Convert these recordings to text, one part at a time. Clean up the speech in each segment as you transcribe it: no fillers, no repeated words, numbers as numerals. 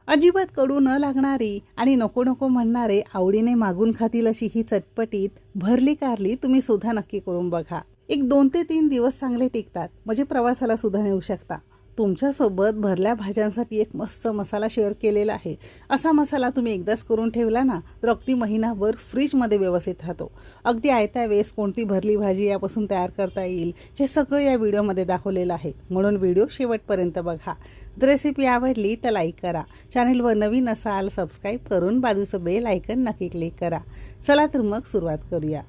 अजिबात कडू न लागणारी आणि नको नको म्हणणारे आवडीने मागून खातील अशी ही चटपटीत भरली कारली तुम्ही सुद्धा नक्की करून बघा। 1-2 ते 3 दिवस चांगले टिकतात, म्हणजे प्रवासाला सुद्धा नेऊ शकता। तुमच्यासोबत भरल्या भाज्यांसाठी एक मस्त मसाला शेअर केलेला आहे। असा मसाला तुम्ही एकदाच करून ठेवला ना तर अगदी महिनाभर फ्रीजमध्ये व्यवस्थित राहतो। अगदी आयत्या वेळेस कोणती भरली भाजी यापासून तयार करता येईल हे सगळं या व्हिडिओमध्ये दाखवलेलं आहे, म्हणून व्हिडिओ शेवटपर्यंत बघा। जर रेसिपी आवडली तर लाईक करा, चॅनलवर नवीन असाल सबस्क्राईब करून बाजूचं बेल आयकन नक्की क्लिक करा। चला तर मग सुरुवात करूया।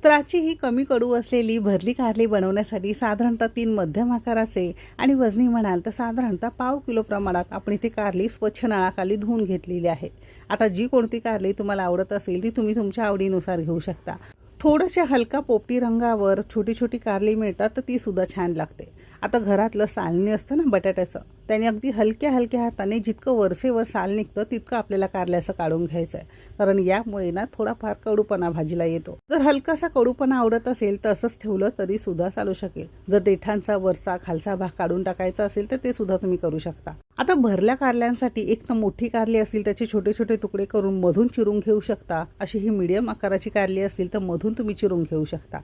तर आजची ही कमी कडू असलेली भरली कारली बनवण्यासाठी साधारणतः 3 मध्यम आकाराचे आणि वजनी म्हणाल तर साधारणतः पाव किलो प्रमाणात आपण इथे कारली स्वच्छ नळाखाली धुवून घेतलेली आहे। आता जी कोणती कारली तुम्हाला आवडत असेल ती तुम्ही तुमच्या आवडीनुसार घेऊ शकता। थोड्याशा हलका पोपटी रंगावर छोटी छोटी कारली मिळतात तर ती सुद्धा छान लागते। आता घरातलं सालणी असतं ना बटाट्याचं, त्याने अगदी हलक्या हलक्या हाताने जितकं वरसेवर साल निघतं तितकं आपल्याला कारल्याचं काढून घ्यायचं आहे, कारण यामुळे ना थोडाफार कडूपणा भाजीला येतो। जर हलकासा कडूपणा आवडत असेल तर असंच ठेवलं तरी सुद्धा चालू शकेल। जर देठांचा वरचा खालचा भाग काढून टाकायचा असेल तर ते सुद्धा तुम्ही करू शकता। आता भरल्या कारल्यांसाठी एक तर मोठी कारली असेल त्याचे छोटे छोटे तुकडे करून मधून चिरून घेऊ शकता, अशी ही मीडियम आकाराची कारली असेल तर मधून तुम्ही चिरून घेऊ शकता।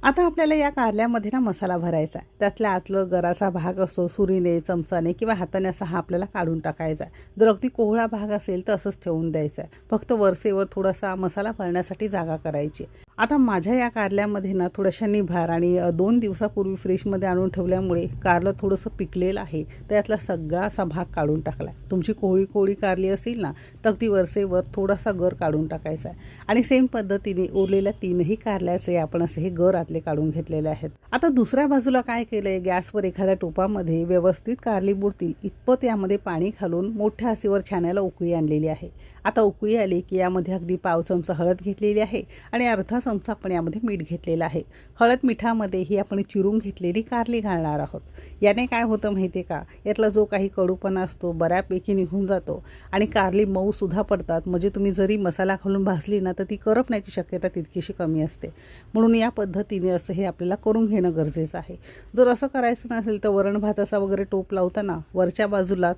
आता आपल्याला या कारल्यामध्ये ना मसाला भरायचा आहे। त्यातल्या आतलं गराचा भाग असो सुरीने चमचाने किंवा हाताने असा हा आपल्याला काढून टाकायचा आहे। जर अगदी कोवळा भाग असेल तर असंच ठेवून द्यायचा आहे, फक्त वरसेवर थोडासा मसाला भरण्यासाठी जागा करायची। आता माझ्या या कारल्यामध्ये ना थोड्याशा निभार आणि 2 दिवसापूर्वी फ्रीजमध्ये आणून ठेवल्यामुळे कारलं थोडंसं पिकलेलं आहे, त्यातला सगळा असा भाग काढून टाकला आहे। तुमची कोळी कोळी कारली असेल ना तर अगदी वरसेवर थोडासा गर काढून टाकायचा आहे आणि सेम पद्धतीने उरलेल्या 3ही कारल्याचे आपण असे हे गर आतले काढून घेतलेले आहेत। आता दुसऱ्या बाजूला काय केलंय, गॅसवर एखाद्या टोपामध्ये व्यवस्थित कारली बुडतील इतपत यामध्ये पाणी घालून मोठ्या आचेवर छानाला उकळी आणलेली आहे। आता उकळी आली की यामध्ये अगदी पाव चमचा हळद घेतलेली आहे आणि अर्धा चमचा आपण यामध्ये मीठ घेतलेलं आहे। हळद मिठामध्ये ही आपण चिरून घेतलेली कारली घालणार आहोत। याने काय होतं माहिती आहे का, यातला जो काही कडूपणा असतो बऱ्यापैकी निघून जातो आणि कारली मऊ सुद्धा पडतात, म्हणजे तुम्ही जरी मसाला घालून भाजली ना तर ती करपण्याची शक्यता तितकीशी कमी असते। म्हणून या पद्धतीने असं हे आपल्याला करून घेणं गरजेचं आहे। जर असं करायचं नसेल तर वरण भात असा वगैरे टोप लावताना वरच्या बाजूला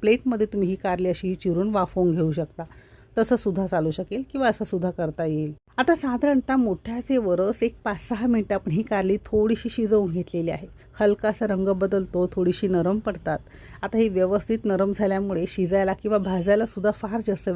प्लेटमध्ये तुम्ही ही कारली अशी चिरून वाफवून घेऊ शकता, तसं सुद्धा चालू शकेल किंवा असं सुद्धा करता येईल। आता साधारणतः मोठ्याचे वरस एक 5-6 मिनिटं आपण ही कारली थोडीशी शिजवून घेतलेली आहे। हलकासा रंग बदलतो, थोडीशी नरम पडतात। आता ही व्यवस्थित नरम झाल्यामुळे शिजायला किंवा भाजायला सुद्धा फार जास्त वेळ